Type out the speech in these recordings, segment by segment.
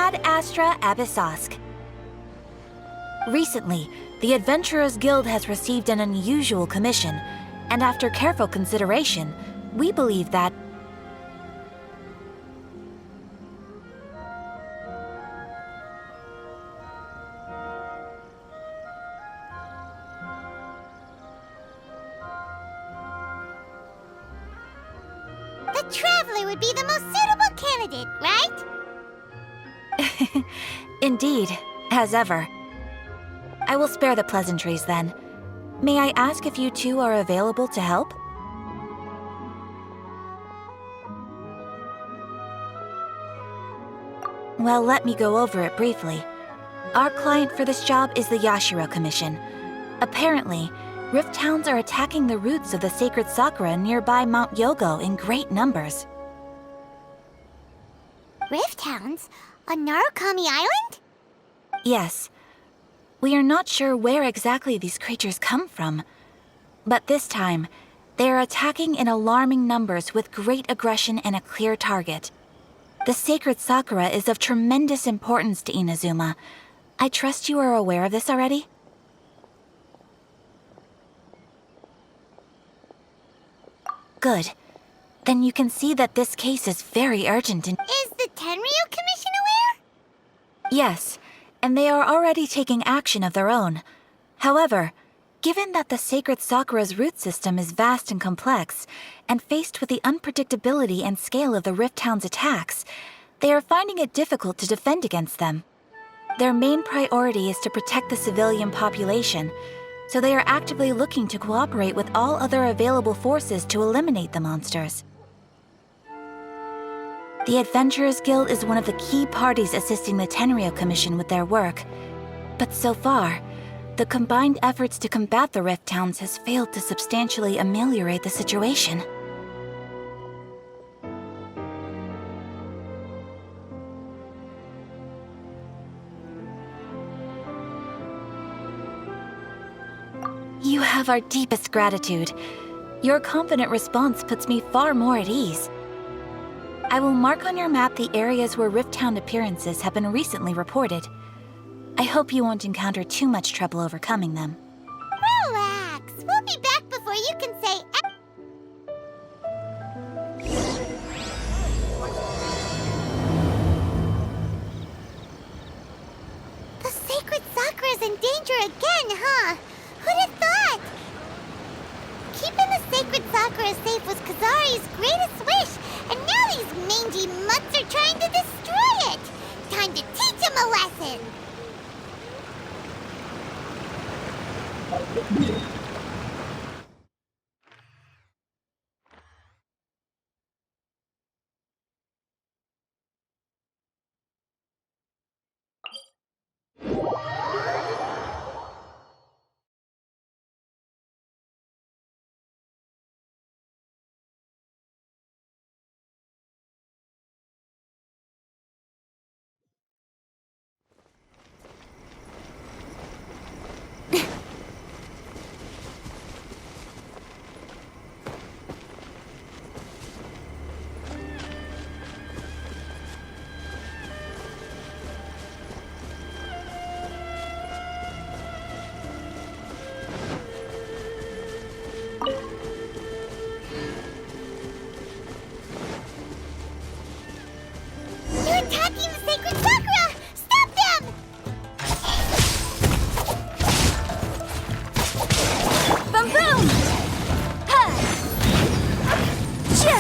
Ad Astra Abyssosk. Recently, the Adventurers Guild has received an unusual commission, and after careful consideration, we believe that the Traveler would be the most suitable candidate, right? Indeed, as ever. I will spare the pleasantries then. May I ask if you two are available to help? Well, let me go over it briefly. Our client for this job is the Yashiro Commission. Apparently, Rift Towns are attacking the roots of the sacred sakura nearby Mount Yogo in great numbers. Rift Hounds? On Narukami Island? Yes. We are not sure where exactly these creatures come from. But this time, they are attacking in alarming numbers with great aggression and a clear target. The sacred sakura is of tremendous importance to Inazuma. I trust you are aware of this already? Good. Then you can see that this case is very urgent and— Is the Tenryu Commission aware? Yes, and they are already taking action of their own. However, given that the sacred sakura's root system is vast and complex, and faced with the unpredictability and scale of the Rift Town's attacks, they are finding it difficult to defend against them. Their main priority is to protect the civilian population, so they are actively looking to cooperate with all other available forces to eliminate the monsters. The Adventurers Guild is one of the key parties assisting the Tenryu Commission with their work. But so far, the combined efforts to combat the Rift Towns has failed to substantially ameliorate the situation. You have our deepest gratitude. Your confident response puts me far more at ease. I will mark on your map the areas where Rift Town appearances have been recently reported. I hope you won't encounter too much trouble overcoming them. Relax. We'll be back before you can say... The sacred sakura's in danger again, huh? Who'd have thought? Keeping the sacred sakura safe was Kazari's greatest wish, and now these mangy mutts are trying to destroy it! Time to teach him a lesson! They're attacking the sacred sakura! Stop them! Boom boom! Ha! Cha!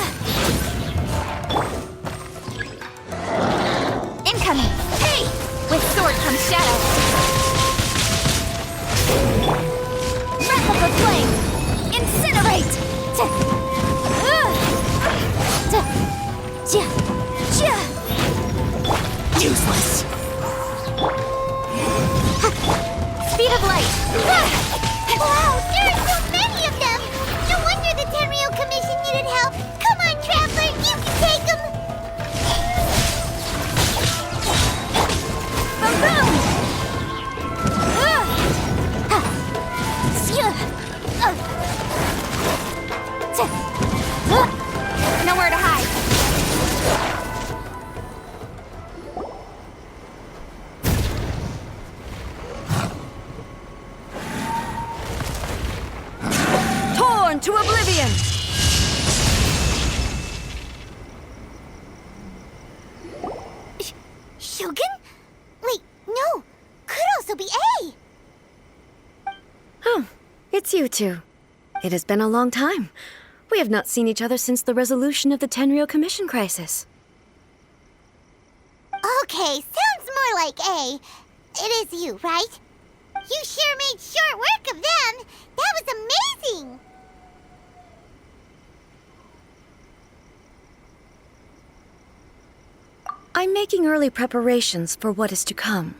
Incoming! Hey! With sword comes shadow! Breath of the flame! Incinerate! Useless! Speed of light! Wow, there are so many of them! No wonder the Tenryu Commission needed help! Come on, Traveler, you can take them! Boom boom! Nowhere to hide! you two. It has been a long time. We have not seen each other since the resolution of the Tenryou Commission crisis. Okay, sounds more like A. It is you, right? You sure made short work of them. That was amazing. I'm making early preparations for what is to come.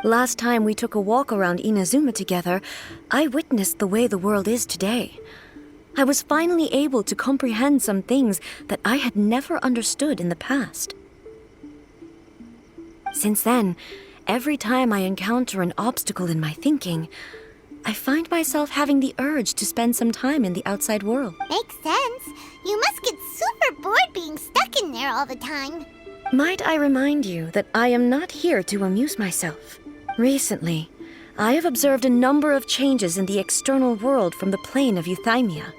Last time we took a walk around Inazuma together, I witnessed the way the world is today. I was finally able to comprehend some things that I had never understood in the past. Since then, every time I encounter an obstacle in my thinking, I find myself having the urge to spend some time in the outside world. Makes sense. You must get super bored being stuck in there all the time. Might I remind you that I am not here to amuse myself. Recently, I have observed a number of changes in the external world from the plane of Euthymia.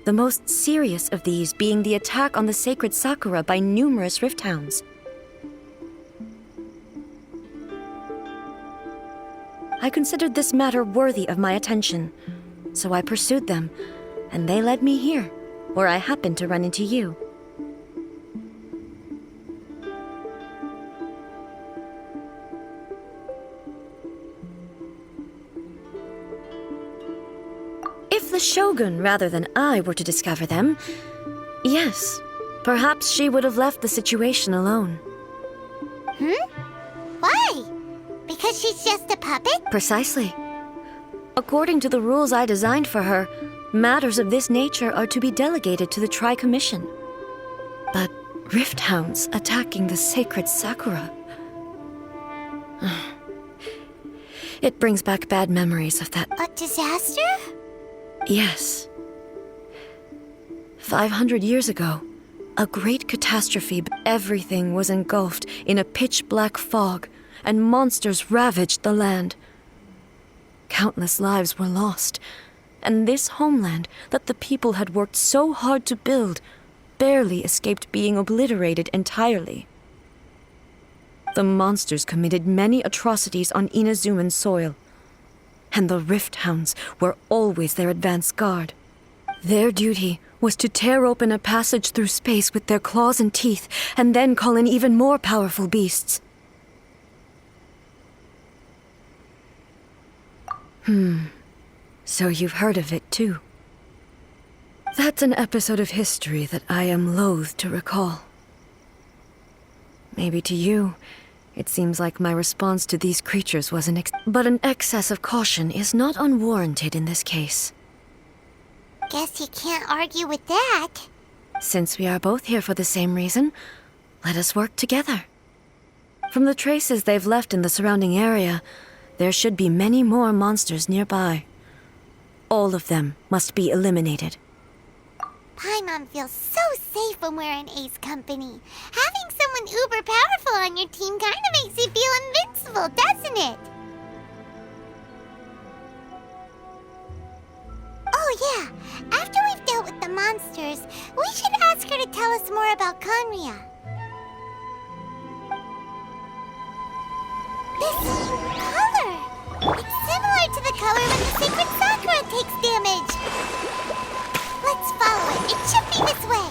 The most serious of these being the attack on the sacred Sakura by numerous rift hounds. I considered this matter worthy of my attention, so I pursued them, and they led me here, where I happened to run into you. If the Shogun rather than I were to discover them, yes, perhaps she would have left the situation alone. Why? Because she's just a puppet? Precisely. According to the rules I designed for her, matters of this nature are to be delegated to the Tri-Commission. But rift hounds attacking the sacred Sakura... It brings back bad memories of that. A disaster? Yes. 500 years ago, a great catastrophe. Everything was engulfed in a pitch-black fog, and monsters ravaged the land. Countless lives were lost, and this homeland that the people had worked so hard to build barely escaped being obliterated entirely. The monsters committed many atrocities on Inazuman soil, and the Rift Hounds were always their advance guard. Their duty was to tear open a passage through space with their claws and teeth, and then call in even more powerful beasts. So you've heard of it too. That's an episode of history that I am loath to recall. Maybe to you, it seems like my response to these creatures was but an excess of caution is not unwarranted in this case. Guess you can't argue with that. Since we are both here for the same reason, let us work together. From the traces they've left in the surrounding area, there should be many more monsters nearby. All of them must be eliminated. Paimon feels so safe when we're in Ace company. Having someone uber powerful on your team kind of makes you feel invincible, doesn't it? Oh yeah, after we've dealt with the monsters, we should ask her to tell us more about Conria. This color! It's similar to the color when the sacred Sakura takes damage! Let's follow it. It should be this way.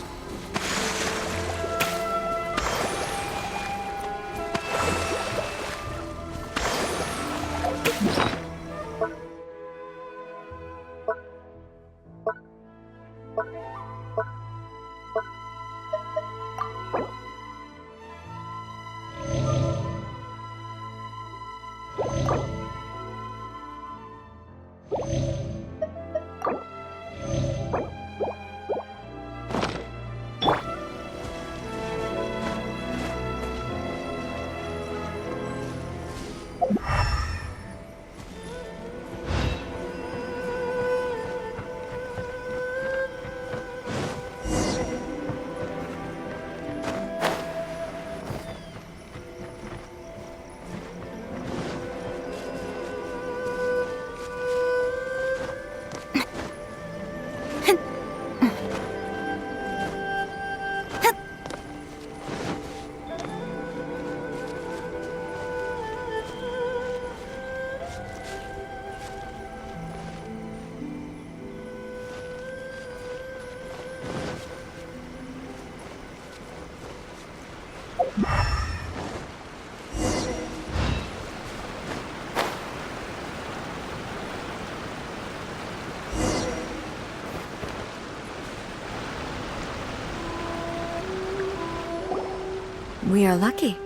We are lucky.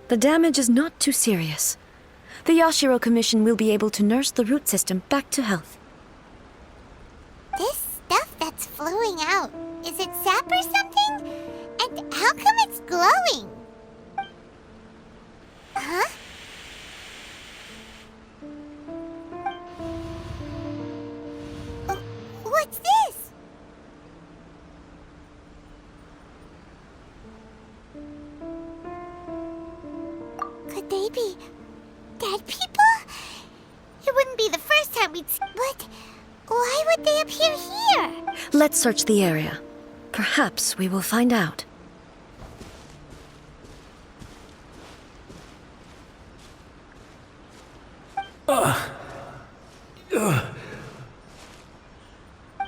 The damage is not too serious. The Yashiro Commission will be able to nurse the root system back to health. This stuff that's flowing out, is it sap or something? And how come it's glowing? Huh? What's this? Could they be dead people? It wouldn't be the first time we'd but why would they appear here? Let's search the area. Perhaps we will find out.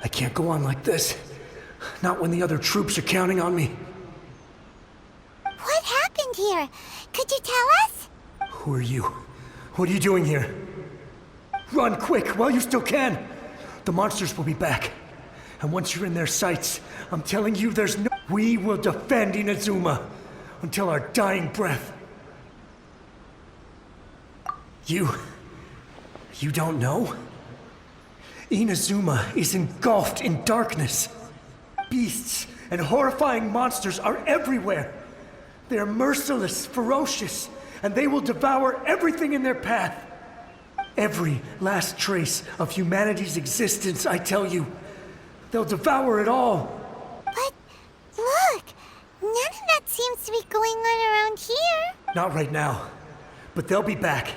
I can't go on like this. Not when the other troops are counting on me. What happened here? Could you tell us? Who are you? What are you doing here? Run quick while you still can. The monsters will be back. And once you're in their sights, I'm telling you there's no... We will defend Inazuma until our dying breath. You don't know? Inazuma is engulfed in darkness. Beasts and horrifying monsters are everywhere. They are merciless, ferocious, and they will devour everything in their path. Every last trace of humanity's existence, I tell you. They'll devour it all. But look, none of that seems to be going on around here. Not right now, but they'll be back.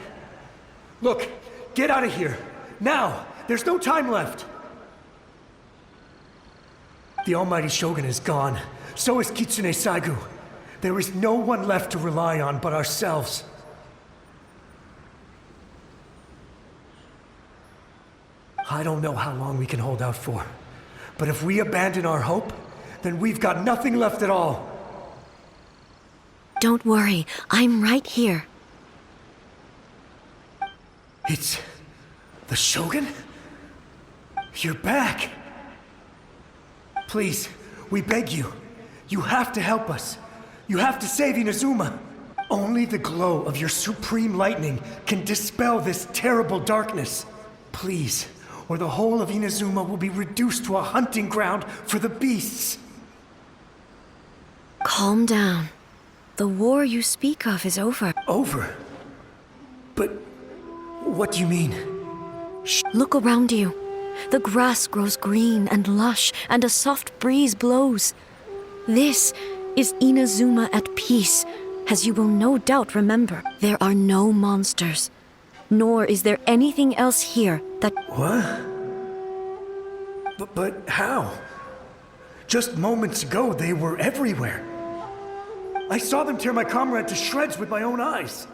Look, get out of here. Now! There's no time left! The Almighty Shogun is gone. So is Kitsune Saigu. There is no one left to rely on but ourselves. I don't know how long we can hold out for. But if we abandon our hope, then we've got nothing left at all. Don't worry, I'm right here. It's... the Shogun? You're back! Please, we beg you. You have to help us. You have to save Inazuma. Only the glow of your supreme lightning can dispel this terrible darkness. Please, or the whole of Inazuma will be reduced to a hunting ground for the beasts. Calm down. The war you speak of is over. Over? But what do you mean? Look around you. The grass grows green and lush, and a soft breeze blows. This is Inazuma at peace, as you will no doubt remember. There are no monsters, nor is there anything else here that... What? But how? Just moments ago, they were everywhere. I saw them tear my comrade to shreds with my own eyes.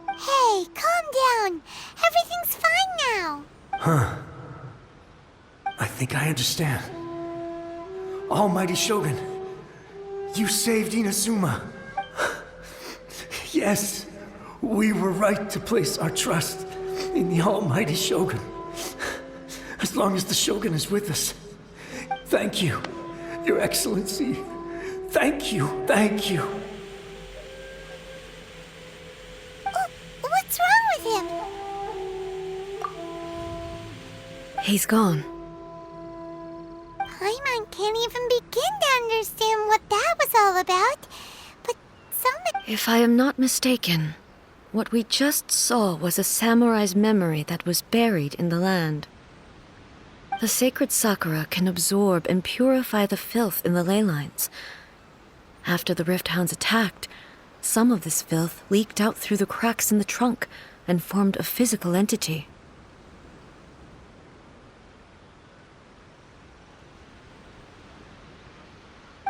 Hey, calm down. Everything's fine now. Huh. I think I understand. Almighty Shogun, you saved Inazuma. Yes, we were right to place our trust in the Almighty Shogun. As long as the Shogun is with us. Thank you, Your Excellency. Thank you, thank you. What's wrong with him? He's gone. Paimon can't even begin to understand what that was all about. But somebody... If I am not mistaken, what we just saw was a samurai's memory that was buried in the land. The sacred sakura can absorb and purify the filth in the ley lines. After the Rift Hounds attacked, some of this filth leaked out through the cracks in the trunk and formed a physical entity.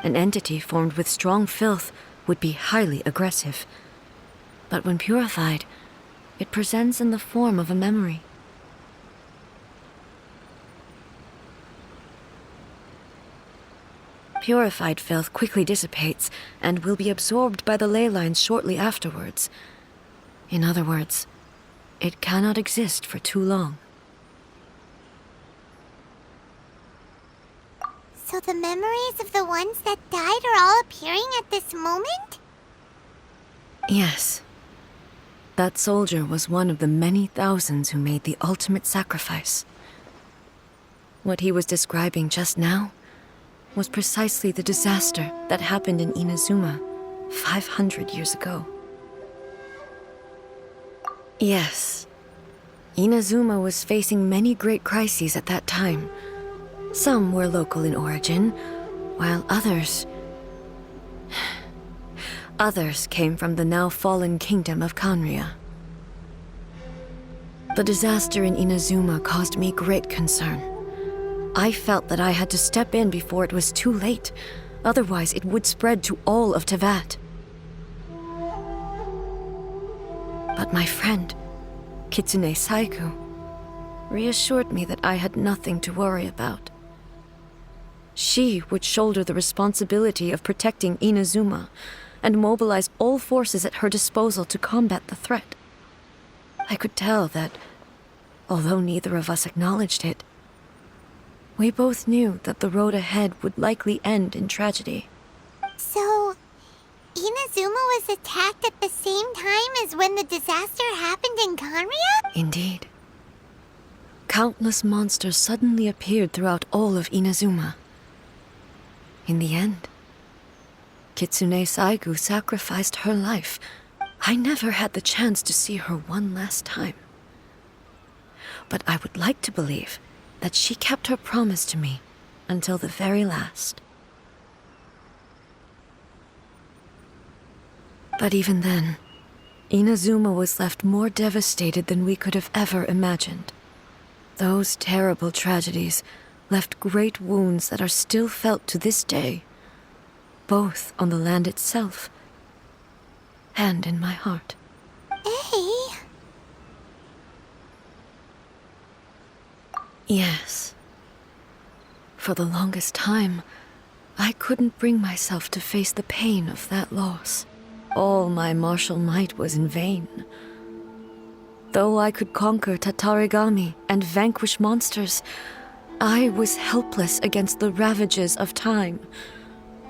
An entity formed with strong filth would be highly aggressive. But when purified, it presents in the form of a memory. Purified filth quickly dissipates and will be absorbed by the ley lines shortly afterwards. In other words, it cannot exist for too long. So the memories of the ones that died are all appearing at this moment? Yes. That soldier was one of the many thousands who made the ultimate sacrifice. What he was describing just now was precisely the disaster that happened in Inazuma 500 years ago. Yes. Inazuma was facing many great crises at that time. Some were local in origin, while others came from the now fallen kingdom of Kanria. The disaster in Inazuma caused me great concern. I felt that I had to step in before it was too late, otherwise it would spread to all of Tevat. But my friend, Kitsune Saiku, reassured me that I had nothing to worry about. She would shoulder the responsibility of protecting Inazuma and mobilize all forces at her disposal to combat the threat. I could tell that, although neither of us acknowledged it, we both knew that the road ahead would likely end in tragedy. So, Inazuma was attacked at the same time as when the disaster happened in Kanria? Indeed. Countless monsters suddenly appeared throughout all of Inazuma. In the end, Kitsune Saigu sacrificed her life. I never had the chance to see her one last time. But I would like to believe that she kept her promise to me until the very last. But even then, Inazuma was left more devastated than we could have ever imagined. Those terrible tragedies left great wounds that are still felt to this day, both on the land itself and in my heart. Hey. Yes. For the longest time, I couldn't bring myself to face the pain of that loss. All my martial might was in vain. Though I could conquer Tatarigami and vanquish monsters, I was helpless against the ravages of time,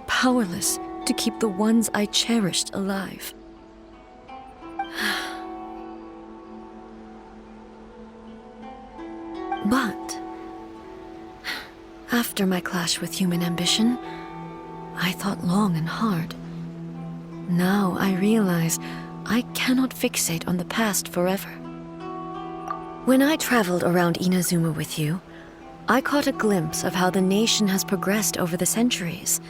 powerless to keep the ones I cherished alive. But after my clash with human ambition, I thought long and hard. Now I realize I cannot fixate on the past forever. When I traveled around Inazuma with you, I caught a glimpse of how the nation has progressed over the centuries.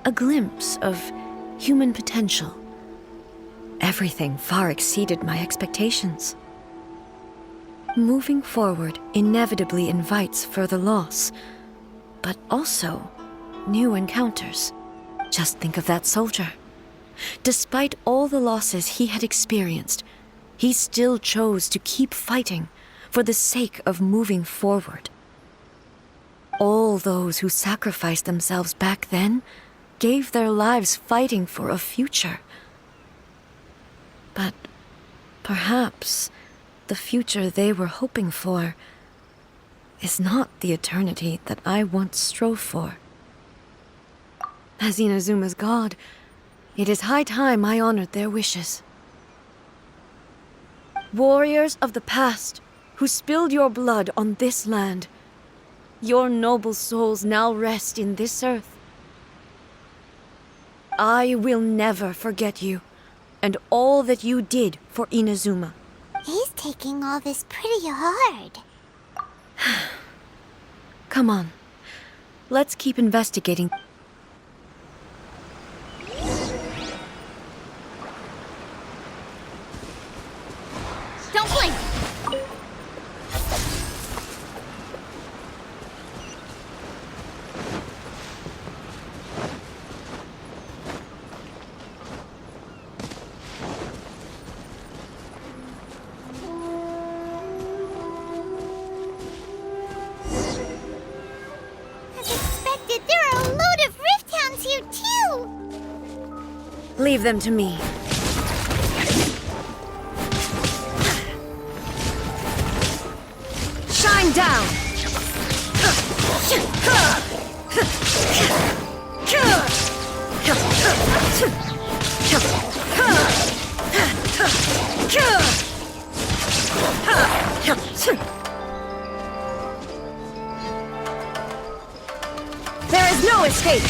A glimpse of human potential. Everything far exceeded my expectations. Moving forward inevitably invites further loss, but also new encounters. Just think of that soldier. Despite all the losses he had experienced, he still chose to keep fighting for the sake of moving forward. All those who sacrificed themselves back then gave their lives fighting for a future. But perhaps the future they were hoping for is not the eternity that I once strove for. As Inazuma's god, it is high time I honored their wishes. Warriors of the past, who spilled your blood on this land, your noble souls now rest in this earth. I will never forget you, and all that you did for Inazuma. He's taking all this pretty hard. Come on, let's keep investigating. Don't blink! As expected, there are a load of rift hounds here too! Leave them to me. Shine down! There is no escape!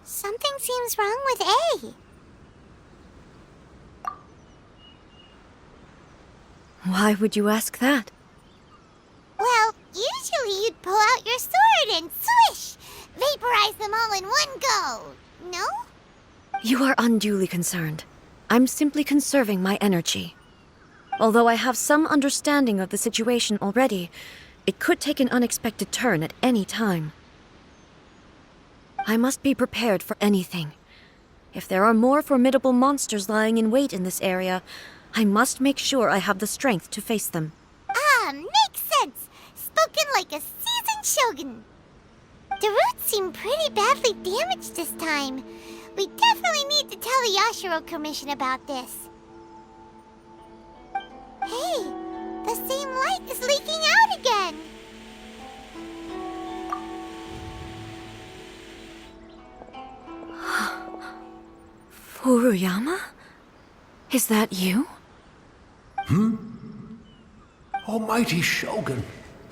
Something seems wrong with A. Why would you ask that? Well, usually you'd pull out your sword and swish! Vaporize them all in one go! No? You are unduly concerned. I'm simply conserving my energy. Although I have some understanding of the situation already, it could take an unexpected turn at any time. I must be prepared for anything. If there are more formidable monsters lying in wait in this area, I must make sure I have the strength to face them. Ah, makes sense! Spoken like a seasoned shogun. The roots seem pretty badly damaged this time. We definitely need to tell the Yashiro Commission about this. Hey, the same light is leaking out again! Furuyama? Is that you? Almighty Shogun,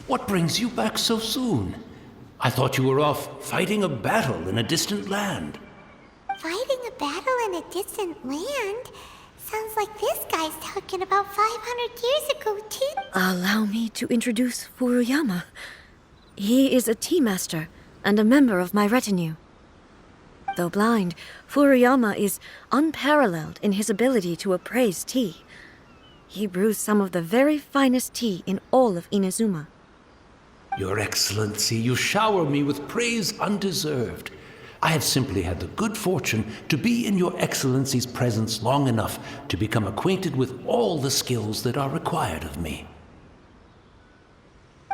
what brings you back so soon? I thought you were off fighting a battle in a distant land. Fighting a battle in a distant land? Sounds like this guy's talking about 500 years ago, too. Allow me to introduce Furuyama. He is a tea master and a member of my retinue. Though blind, Furuyama is unparalleled in his ability to appraise tea. He brews some of the very finest tea in all of Inazuma. Your Excellency, you shower me with praise undeserved. I have simply had the good fortune to be in Your Excellency's presence long enough to become acquainted with all the skills that are required of me.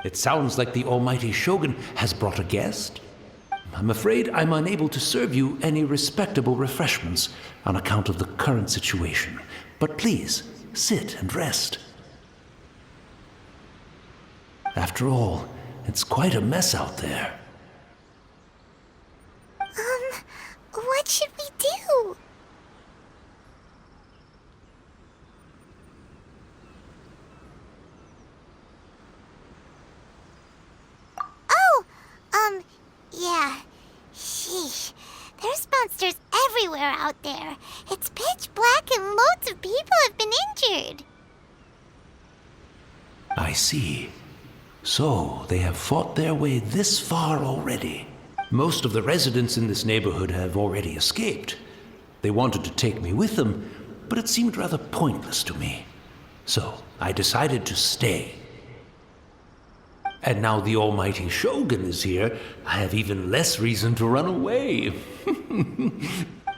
It sounds like the Almighty Shogun has brought a guest. I'm afraid I'm unable to serve you any respectable refreshments on account of the current situation. But please, sit and rest. After all, it's quite a mess out there. What should we do? Yeah. Sheesh. There's monsters everywhere out there. It's pitch black and loads of people have been injured. I see. So, they have fought their way this far already. Most of the residents in this neighborhood have already escaped. They wanted to take me with them, but it seemed rather pointless to me. So, I decided to stay. And now the Almighty Shogun is here, I have even less reason to run away.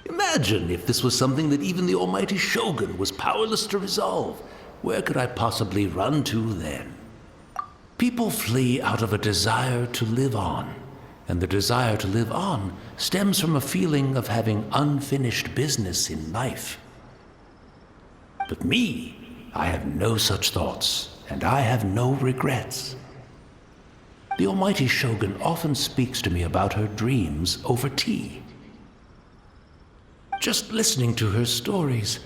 Imagine if this was something that even the Almighty Shogun was powerless to resolve. Where could I possibly run to then? People flee out of a desire to live on, and the desire to live on stems from a feeling of having unfinished business in life. But me, I have no such thoughts, and I have no regrets. The Almighty Shogun often speaks to me about her dreams over tea. Just listening to her stories,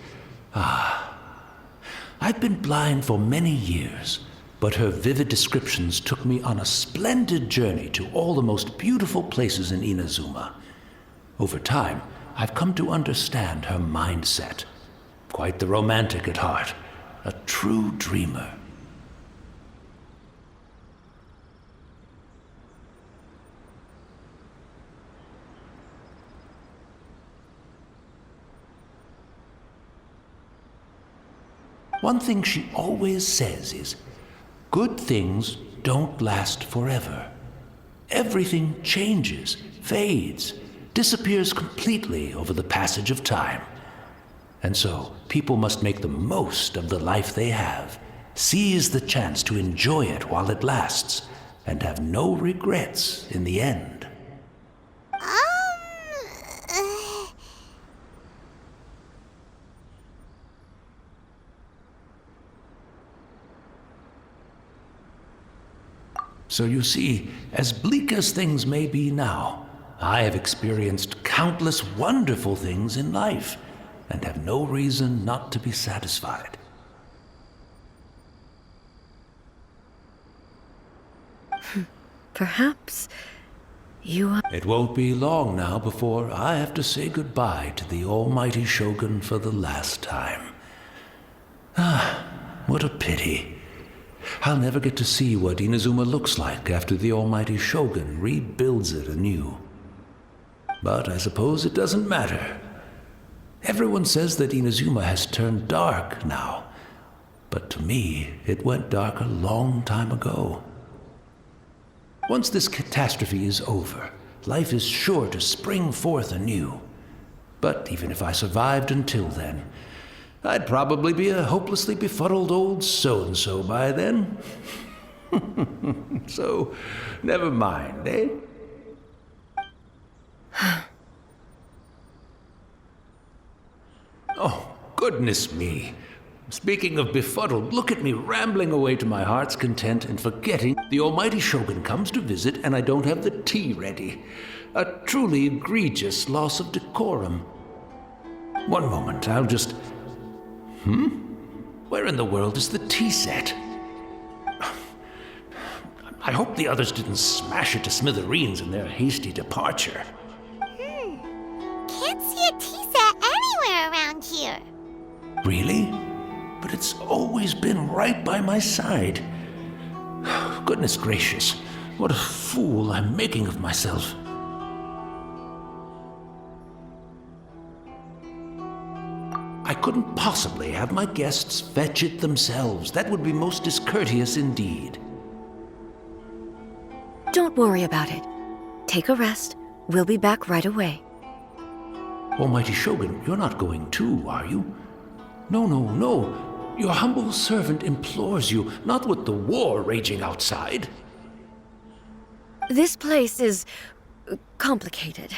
I've been blind for many years, but her vivid descriptions took me on a splendid journey to all the most beautiful places in Inazuma. Over time, I've come to understand her mindset. Quite the romantic at heart, a true dreamer. One thing she always says is, good things don't last forever. Everything changes, fades, disappears completely over the passage of time. And so, people must make the most of the life they have, Seize the chance to enjoy it while it lasts, and have no regrets in the end. So you see, as bleak as things may be now, I have experienced countless wonderful things in life, and have no reason not to be satisfied. Perhaps you are... It won't be long now before I have to say goodbye to the almighty Shogun for the last time. Ah, what a pity. I'll never get to see what Inazuma looks like after the almighty Shogun rebuilds it anew. But I suppose it doesn't matter. Everyone says that Inazuma has turned dark now, but to me, it went dark a long time ago. Once this catastrophe is over, life is sure to spring forth anew. But even if I survived until then, I'd probably be a hopelessly befuddled old so-and-so by then. So, never mind, eh? Oh, goodness me. Speaking of befuddled, look at me rambling away to my heart's content and forgetting the almighty Shogun comes to visit and I don't have the tea ready. A truly egregious loss of decorum. One moment, I'll just... Where in the world is the tea set? I hope the others didn't smash it to smithereens in their hasty departure. Can't see a tea set anywhere around here. Really? But it's always been right by my side. Goodness gracious, what a fool I'm making of myself. I couldn't possibly have my guests fetch it themselves. That would be most discourteous indeed. Don't worry about it. Take a rest. We'll be back right away. Almighty Shogun, you're not going too, are you? No, no, no. Your humble servant implores you, not with the war raging outside. This place is complicated.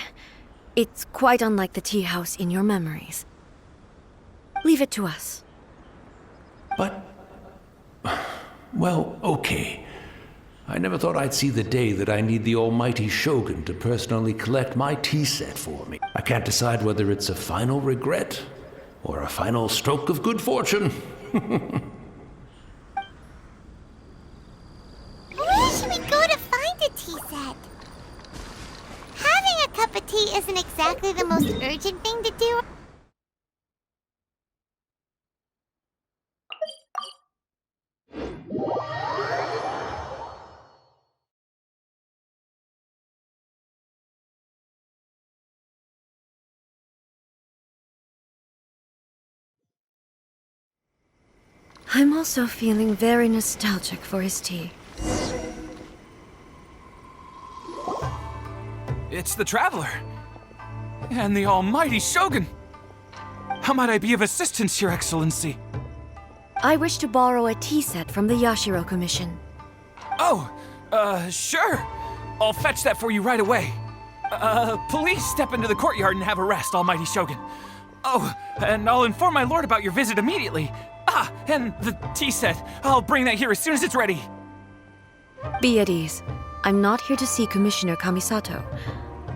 It's quite unlike the tea house in your memories. Leave it to us. But... well, okay. I never thought I'd see the day that I need the almighty Shogun to personally collect my tea set for me. I can't decide whether it's a final regret or a final stroke of good fortune. Where should we go to find a tea set? Having a cup of tea isn't exactly the most urgent thing to do. I'm also feeling very nostalgic for his tea. It's the Traveler. And the almighty Shogun. How might I be of assistance, Your Excellency? I wish to borrow a tea set from the Yashiro Commission. Oh, sure. I'll fetch that for you right away. Please step into the courtyard and have a rest, almighty Shogun. Oh, and I'll inform my lord about your visit immediately. Ah, and the tea set. I'll bring that here as soon as it's ready. Be at ease. I'm not here to see Commissioner Kamisato.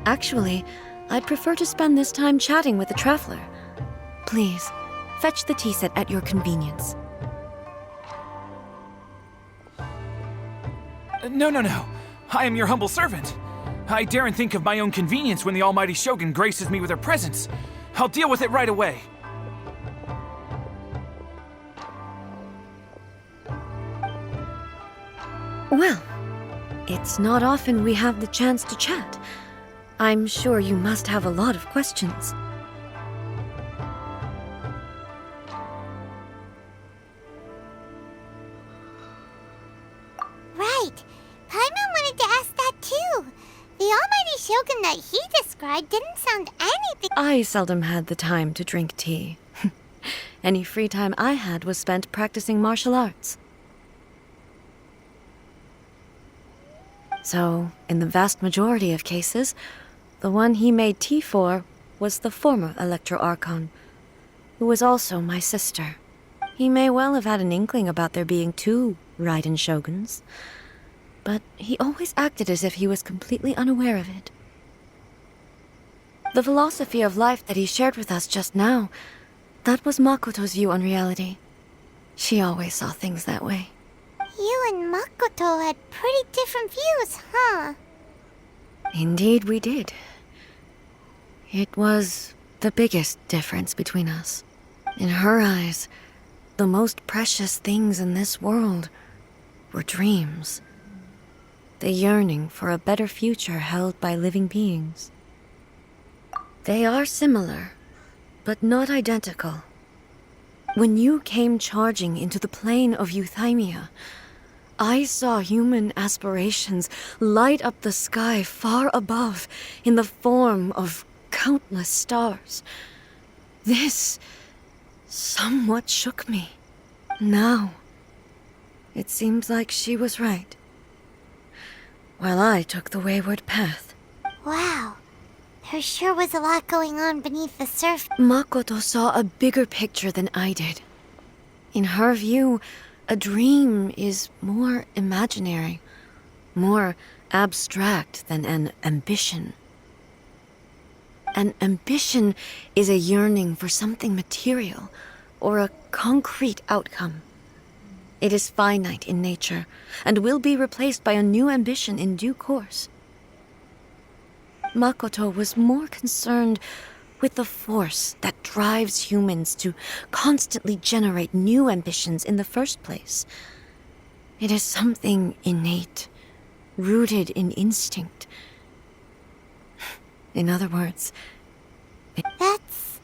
Actually, I'd prefer to spend this time chatting with the Traveler. Please, fetch the tea set at your convenience. No. I am your humble servant. I daren't think of my own convenience when the almighty Shogun graces me with her presence. I'll deal with it right away. Well, it's not often we have the chance to chat. I'm sure you must have a lot of questions. Right. Paimon wanted to ask that too. The almighty Shogun that he described didn't sound anything... I seldom had the time to drink tea. Any free time I had was spent practicing martial arts. So, in the vast majority of cases, the one he made tea for was the former Electro Archon, who was also my sister. He may well have had an inkling about there being two Raiden Shoguns, but he always acted as if he was completely unaware of it. The philosophy of life that he shared with us just now, that was Makoto's view on reality. She always saw things that way. You and Makoto had pretty different views, huh? Indeed we did. It was the biggest difference between us. In her eyes, the most precious things in this world were dreams. The yearning for a better future held by living beings. They are similar, but not identical. When you came charging into the plane of Euthymia, I saw human aspirations light up the sky far above in the form of countless stars. This somewhat shook me. Now, it seems like she was right, while I took the wayward path. Wow. There sure was a lot going on beneath the surface. Makoto saw a bigger picture than I did. In her view, a dream is more imaginary, more abstract than an ambition. An ambition is a yearning for something material, or a concrete outcome. It is finite in nature, and will be replaced by a new ambition in due course. Makoto was more concerned with the force that drives humans to constantly generate new ambitions in the first place. It is something innate, rooted in instinct. In other words, That's,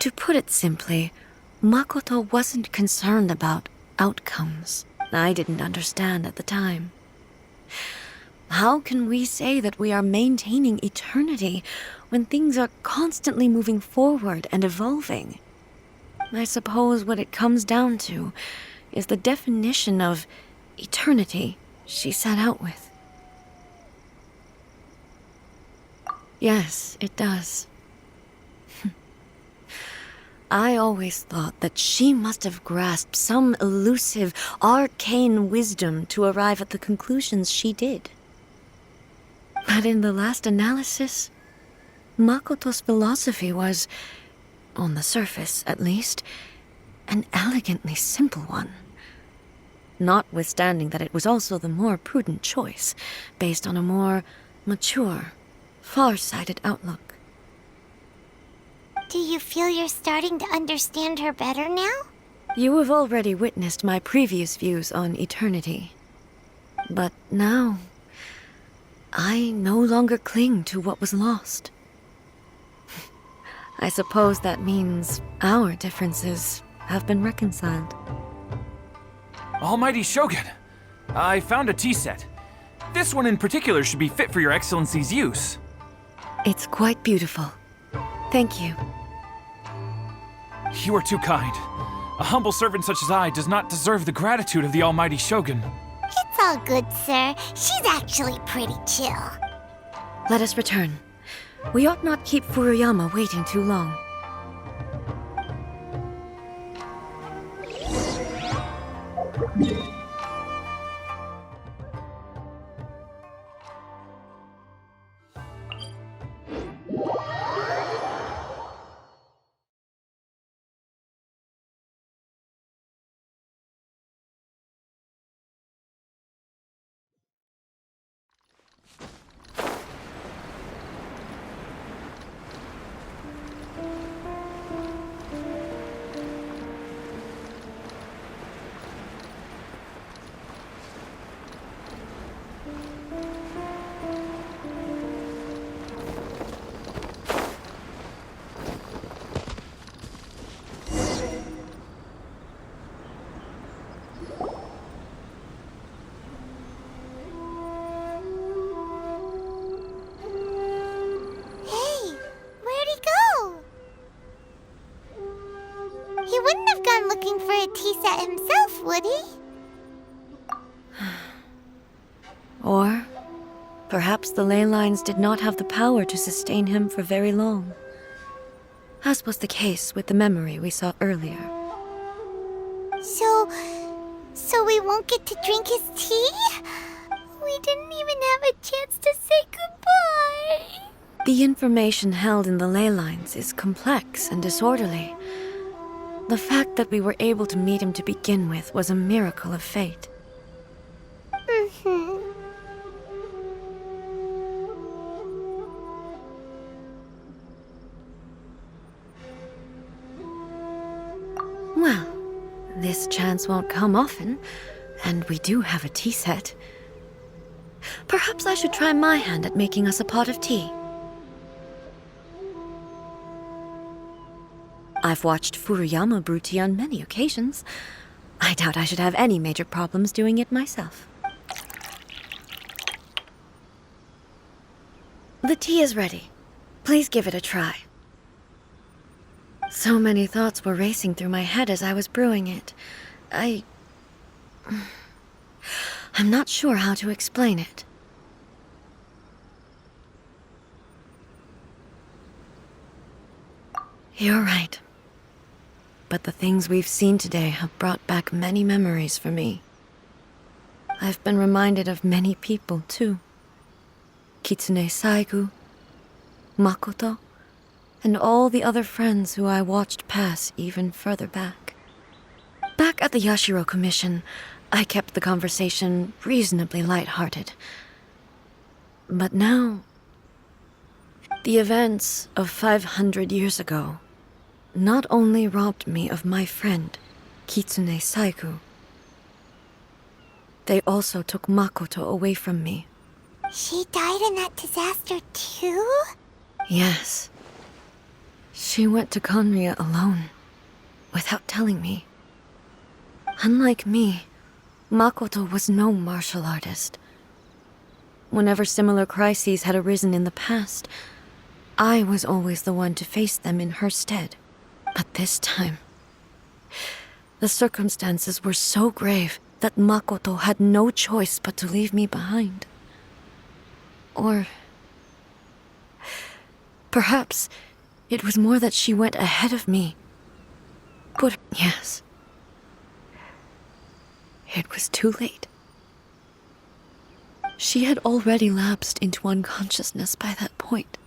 to put it simply, Makoto wasn't concerned about outcomes. I didn't understand at the time. How can we say that we are maintaining eternity when things are constantly moving forward and evolving? I suppose what it comes down to is the definition of eternity she set out with. Yes, it does. I always thought that she must have grasped some elusive, arcane wisdom to arrive at the conclusions she did. But in the last analysis, Makoto's philosophy was, on the surface at least, an elegantly simple one. Notwithstanding that it was also the more prudent choice, based on a more mature, far-sighted outlook. do you feel you're starting to understand her better now? You have already witnessed my previous views on eternity. But now, I no longer cling to what was lost. I suppose that means our differences have been reconciled. Almighty Shogun, I found a tea set. This one in particular should be fit for your Excellency's use. It's quite beautiful. Thank you. You are too kind. A humble servant such as I does not deserve the gratitude of the Almighty Shogun. It's all good, sir. She's actually pretty chill. Let us return. We ought not keep Furuyama waiting too long. Hey, where'd he go? He wouldn't have gone looking for a tea set himself, would he? Or perhaps the ley lines did not have the power to sustain him for very long, as was the case with the memory we saw earlier. So we won't get to drink his tea? We didn't even have a chance to say goodbye. The information held in the ley lines is complex and disorderly. The fact that we were able to meet him to begin with was a miracle of fate. Well, this chance won't come often, and we do have a tea set. Perhaps I should try my hand at making us a pot of tea. I've watched Furuyama brew tea on many occasions. I doubt I should have any major problems doing it myself. The tea is ready. Please give it a try. So many thoughts were racing through my head as I was brewing it. I'm not sure how to explain it. You're right. But the things we've seen today have brought back many memories for me. I've been reminded of many people, too. Kitsune Saigu, Makoto, and all the other friends who I watched pass even further back. Back at the Yashiro Commission, I kept the conversation reasonably lighthearted. But now, the events of 500 years ago not only robbed me of my friend, Kitsune Saigu, they also took Makoto away from me. She died in that disaster too? Yes. She went to Conria alone, without telling me. Unlike me, Makoto was no martial artist. Whenever similar crises had arisen in the past, I was always the one to face them in her stead. But this time, the circumstances were so grave that Makoto had no choice but to leave me behind. Or perhaps it was more that she went ahead of me. But yes, it was too late. She had already lapsed into unconsciousness by that point,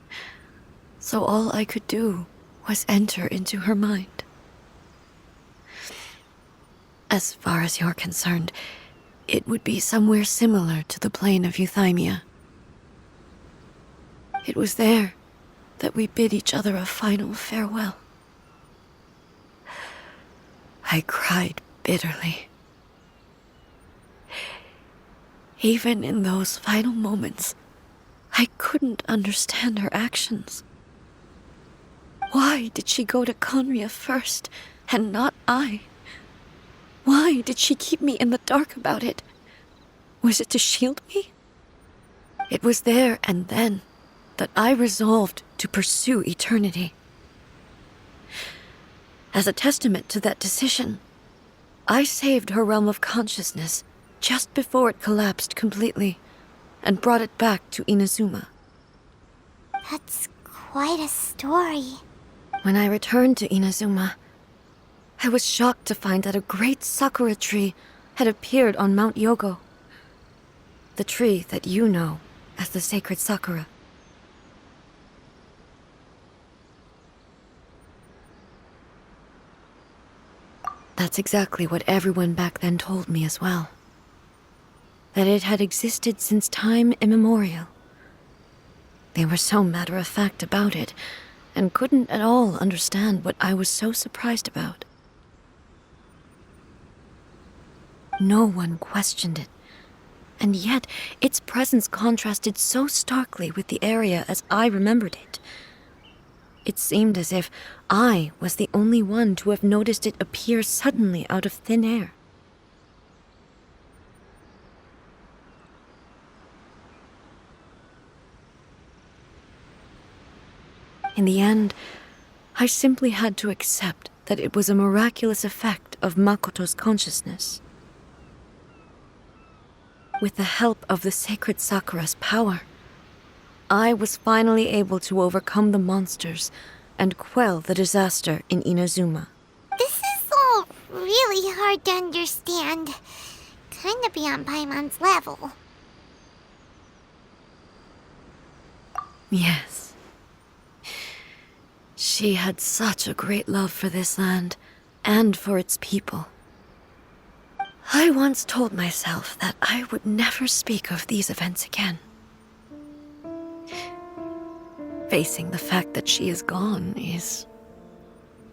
so all I could do was enter into her mind. As far as you're concerned, it would be somewhere similar to the plane of Euthymia. It was there that we bid each other a final farewell. I cried bitterly. Even in those final moments, I couldn't understand her actions. Why did she go to Conria first, and not I? Why did she keep me in the dark about it? Was it to shield me? It was there and then that I resolved to pursue eternity. As a testament to that decision, I saved her realm of consciousness just before it collapsed completely, and brought it back to Inazuma. That's quite a story. When I returned to Inazuma, I was shocked to find that a great sakura tree had appeared on Mount Yogo. The tree that you know as the sacred sakura. That's exactly what everyone back then told me as well. That it had existed since time immemorial. They were so matter-of-fact about it, and couldn't at all understand what I was so surprised about. No one questioned it, and yet its presence contrasted so starkly with the area as I remembered it. It seemed as if I was the only one to have noticed it appear suddenly out of thin air. In the end, I simply had to accept that it was a miraculous effect of Makoto's consciousness. With the help of the sacred Sakura's power, I was finally able to overcome the monsters and quell the disaster in Inazuma. This is all really hard to understand. Kinda beyond Paimon's level. Yes. She had such a great love for this land and for its people. I once told myself that I would never speak of these events again. Facing the fact that she is gone is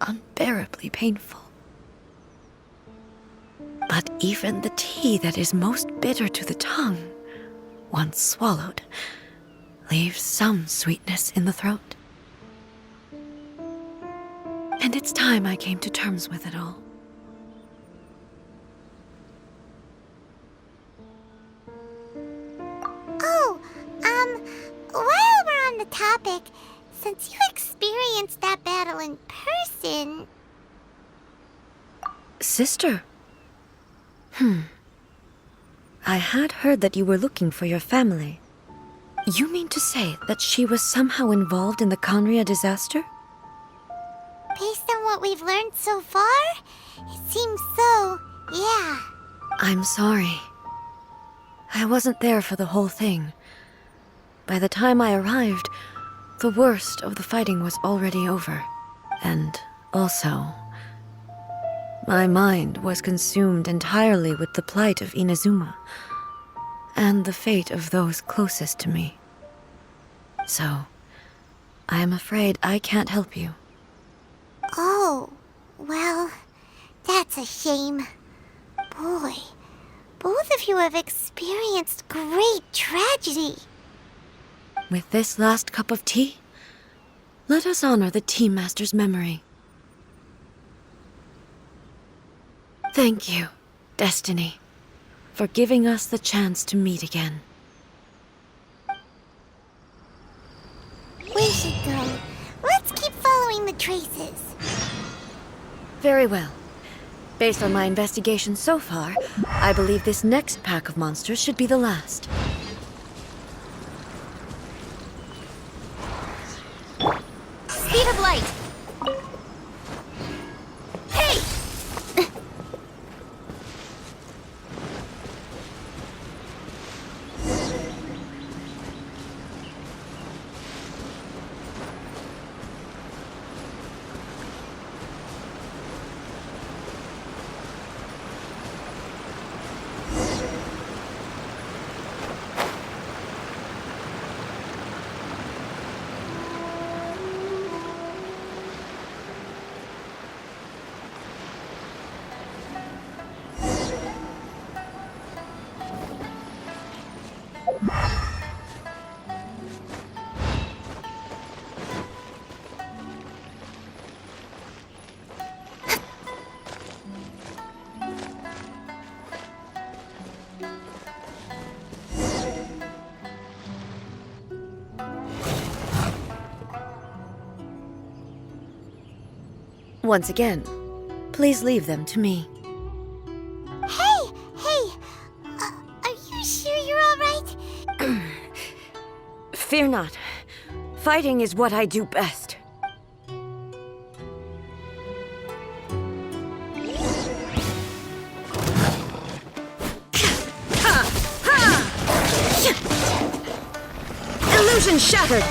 unbearably painful. But even the tea that is most bitter to the tongue, once swallowed, leaves some sweetness in the throat. And it's time I came to terms with it all. Oh, while we're on the topic, since you experienced that battle in person... Sister? I had heard that you were looking for your family. You mean to say that she was somehow involved in the Conria disaster? Based on what we've learned so far, it seems so, yeah. I'm sorry. I wasn't there for the whole thing. By the time I arrived, the worst of the fighting was already over. And also, my mind was consumed entirely with the plight of Inazuma and the fate of those closest to me. So, I am afraid I can't help you. Oh, well, that's a shame. Boy, both of you have experienced great tragedy. With this last cup of tea, let us honor the Tea Master's memory. Thank you, Destiny, for giving us the chance to meet again. We should go. Let's keep following the traces. Very well. Based on my investigation so far, I believe this next pack of monsters should be the last. Speed of light. Hey! Once again, please leave them to me. Hey! Are you sure you're all right? Fear not. Fighting is what I do best. Illusion shattered!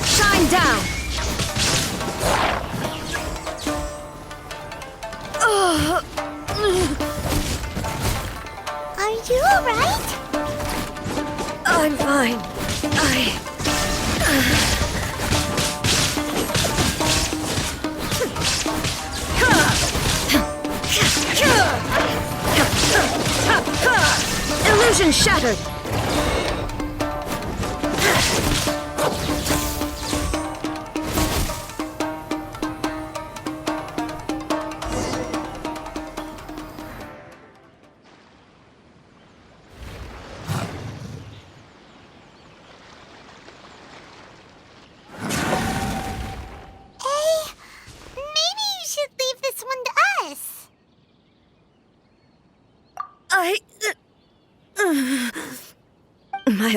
Shine down! Are you all right? I'm fine. Illusion shattered!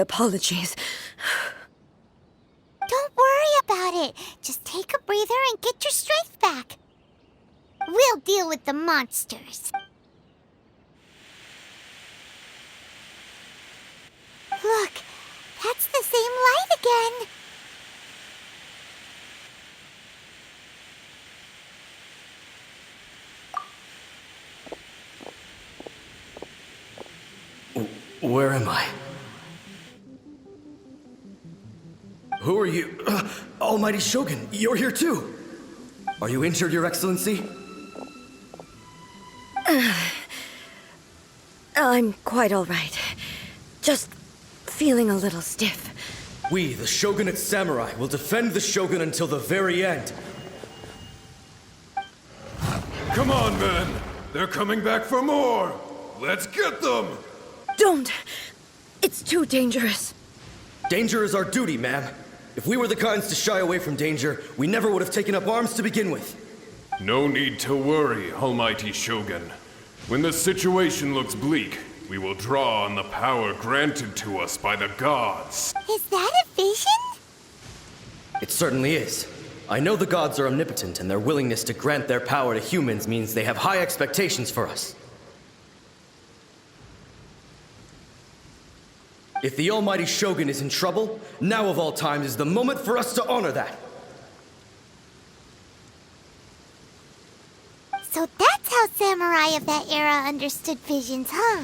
apologies. Don't worry about it. Just take a breather and get your strength back. We'll deal with the monsters. Look, that's the same light again. Where am I? Who are you? Almighty Shogun, you're here too! Are you injured, Your Excellency? I'm quite all right. Just feeling a little stiff. We, the Shogunate Samurai, will defend the Shogun until the very end. Come on, men! They're coming back for more! Let's get them! Don't! It's too dangerous. Danger is our duty, ma'am. If we were the kinds to shy away from danger, we never would have taken up arms to begin with. No need to worry, Almighty Shogun. When the situation looks bleak, we will draw on the power granted to us by the gods. Is that a vision? It certainly is. I know the gods are omnipotent, and their willingness to grant their power to humans means they have high expectations for us. If the Almighty Shogun is in trouble, now of all times is the moment for us to honor that. So that's how samurai of that era understood visions, huh?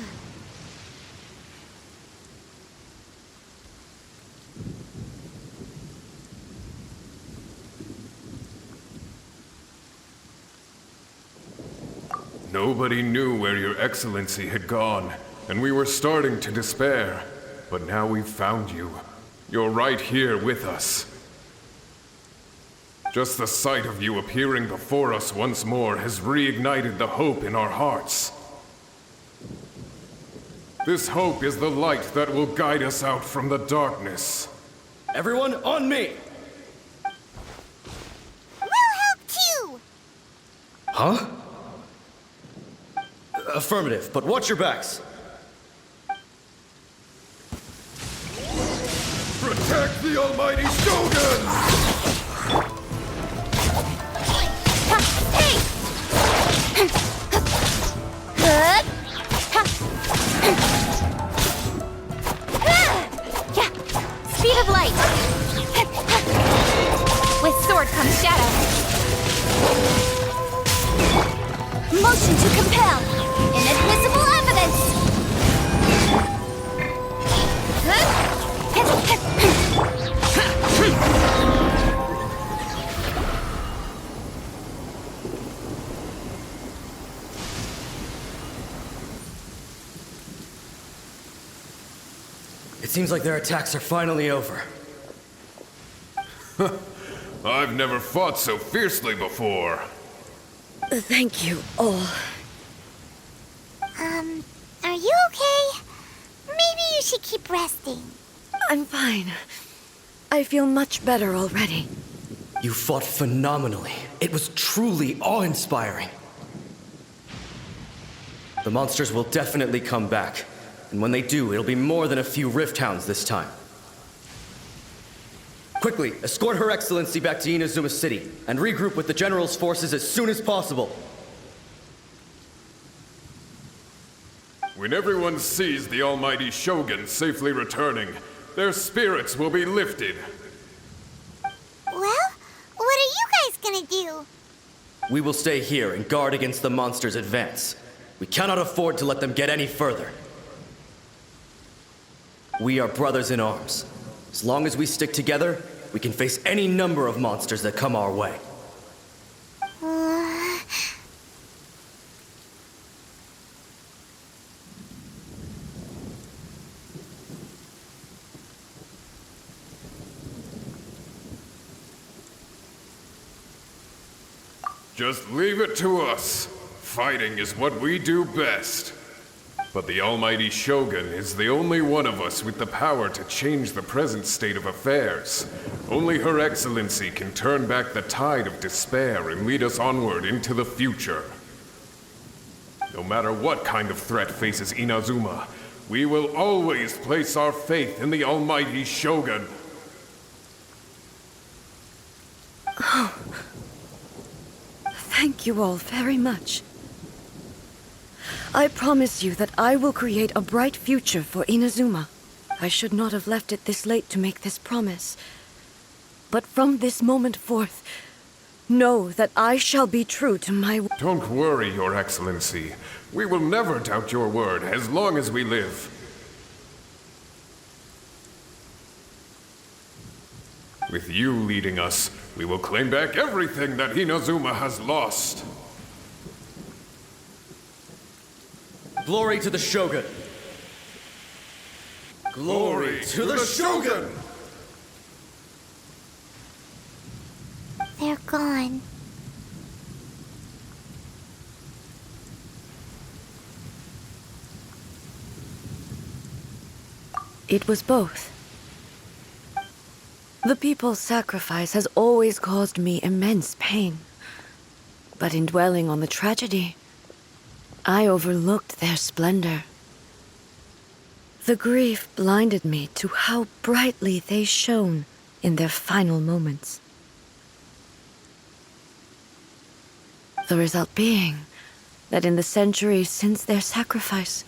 Nobody knew where Your Excellency had gone, and we were starting to despair. But now we've found you. You're right here with us. Just the sight of you appearing before us once more has reignited the hope in our hearts. This hope is the light that will guide us out from the darkness. Everyone, on me! We'll help too! Huh? Affirmative, but watch your backs. Protect the Almighty Shogun! Hey! Yeah! Speed of light! With sword comes shadow. Motion to compel! Inadmissible evidence! It seems like their attacks are finally over. I've never fought so fiercely before. Thank you all. Are you okay? Maybe you should keep resting. I'm fine. I feel much better already. You fought phenomenally. It was truly awe-inspiring. The monsters will definitely come back. And when they do, it'll be more than a few Rift Hounds this time. Quickly, escort Her Excellency back to Inazuma City, and regroup with the General's forces as soon as possible. When everyone sees the Almighty Shogun safely returning, their spirits will be lifted. Well, what are you guys gonna do? We will stay here and guard against the monsters' advance. We cannot afford to let them get any further. We are brothers in arms. As long as we stick together, we can face any number of monsters that come our way. Just leave it to us. Fighting is what we do best. But the Almighty Shogun is the only one of us with the power to change the present state of affairs. Only Her Excellency can turn back the tide of despair and lead us onward into the future. No matter what kind of threat faces Inazuma, We will always place our faith in the almighty Shogun. Thank you all very much. I promise you that I will create a bright future for Inazuma. I should not have left it this late to make this promise. But from this moment forth, know that I shall be true to my word. Don't worry, Your Excellency. We will never doubt your word as long as we live. With you leading us, we will claim back everything that Inazuma has lost. Glory to the Shogun! Glory to the Shogun! They're gone. It was both. The people's sacrifice has always caused me immense pain. But in dwelling on the tragedy, I overlooked their splendor. The grief blinded me to how brightly they shone in their final moments. The result being that in the centuries since their sacrifice,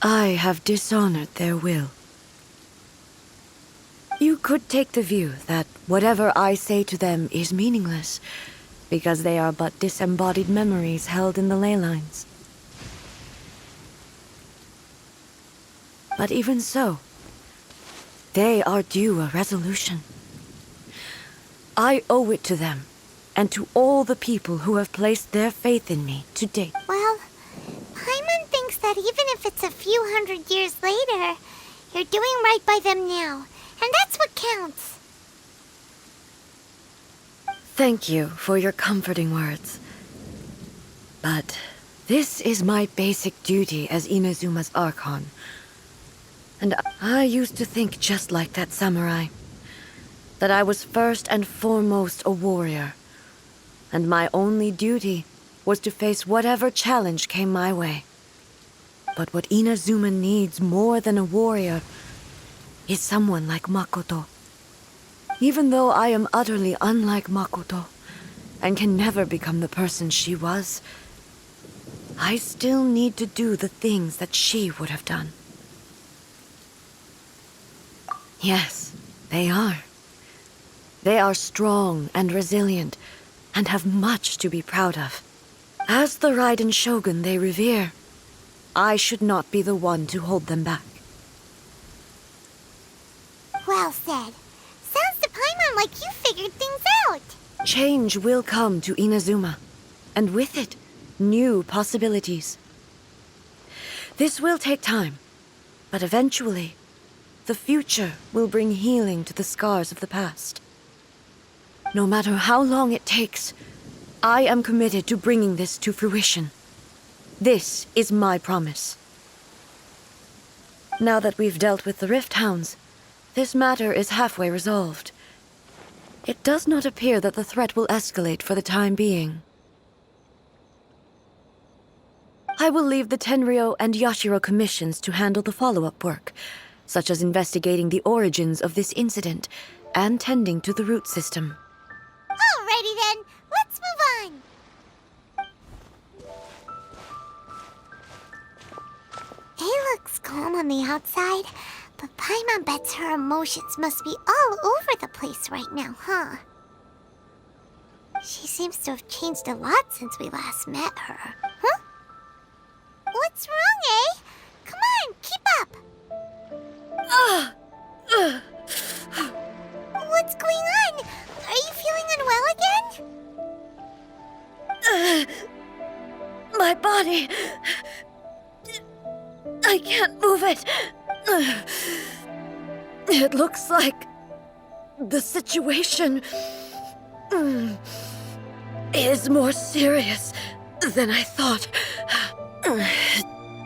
I have dishonored their will. You could take the view that whatever I say to them is meaningless, because they are but disembodied memories held in the ley lines. But even so, they are due a resolution. I owe it to them, and to all the people who have placed their faith in me to date. Well, Paimon thinks that even if it's a few hundred years later, you're doing right by them now, and that's what counts. Thank you for your comforting words. But this is my basic duty as Inazuma's Archon. And I used to think just like that samurai. That I was first and foremost a warrior. And my only duty was to face whatever challenge came my way. But what Inazuma needs more than a warrior is someone like Makoto. Even though I am utterly unlike Makoto, and can never become the person she was, I still need to do the things that she would have done. Yes, they are. They are strong and resilient, and have much to be proud of. As the Raiden Shogun they revere, I should not be the one to hold them back. Well said. Sounds to Paimon like you figured things out. Change will come to Inazuma, and with it, new possibilities. This will take time, but eventually, the future will bring healing to the scars of the past. No matter how long it takes, I am committed to bringing this to fruition. This is my promise. Now that we've dealt with the Rift Hounds, this matter is halfway resolved. It does not appear that the threat will escalate for the time being. I will leave the Tenryo and Yashiro commissions to handle the follow-up work, such as investigating the origins of this incident and tending to the root system. Alrighty then, let's move on. It looks calm on the outside, but Paimon bets her emotions must be all over the place right now, huh? She seems to have changed a lot since we last met her. Huh? What's wrong, eh? Come on, keep up! What's going on? Are you feeling unwell again? My body... I can't move it. It looks like the situation is more serious than I thought.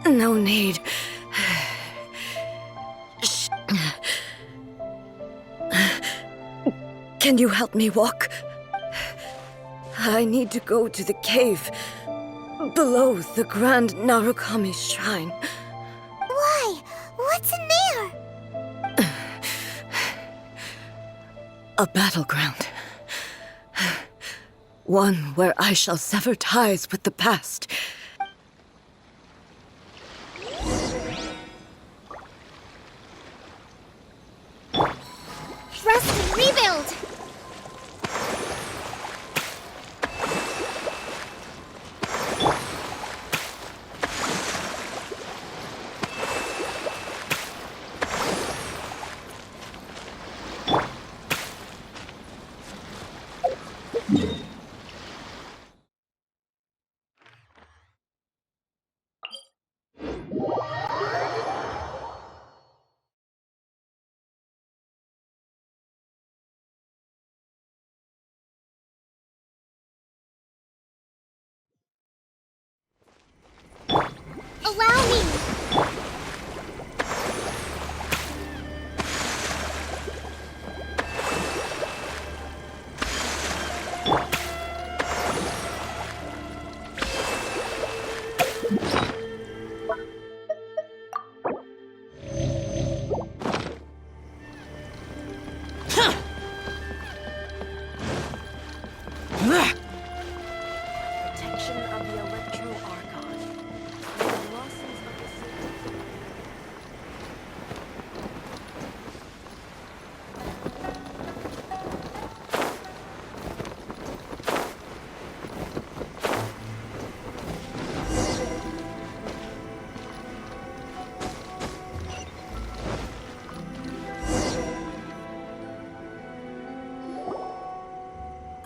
No need. Can you help me walk? I need to go to the cave below the Grand Narukami's shrine. Why? A battleground. One where I shall sever ties with the past. Rest and rebuild! Allow me! Protection of the Electro Archon. The blossoms of the city.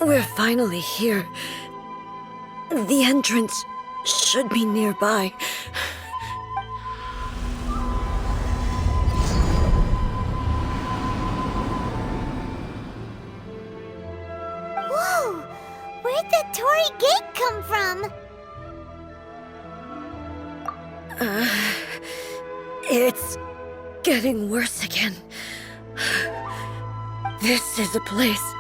We're finally here. The entrance should be nearby. Whoa! Where'd that Torii gate come from? It's getting worse again. This is a place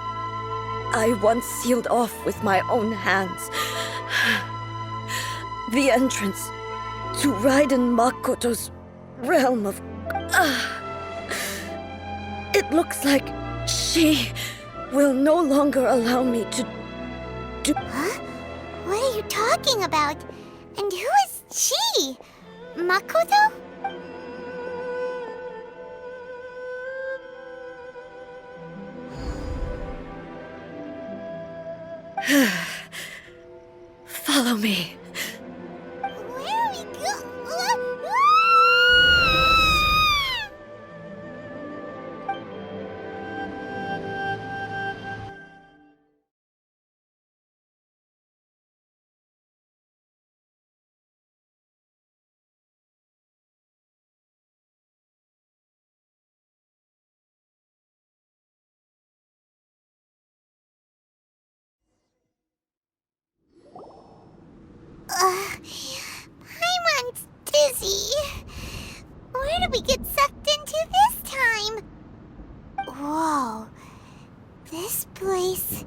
I once sealed off with my own hands. The entrance to Raiden Makoto's realm of... It looks like she will no longer allow me to... Huh? What are you talking about? And who is she? Makoto? Follow me. Where are we Paimon's dizzy. Where did we get sucked into this time? Whoa. This place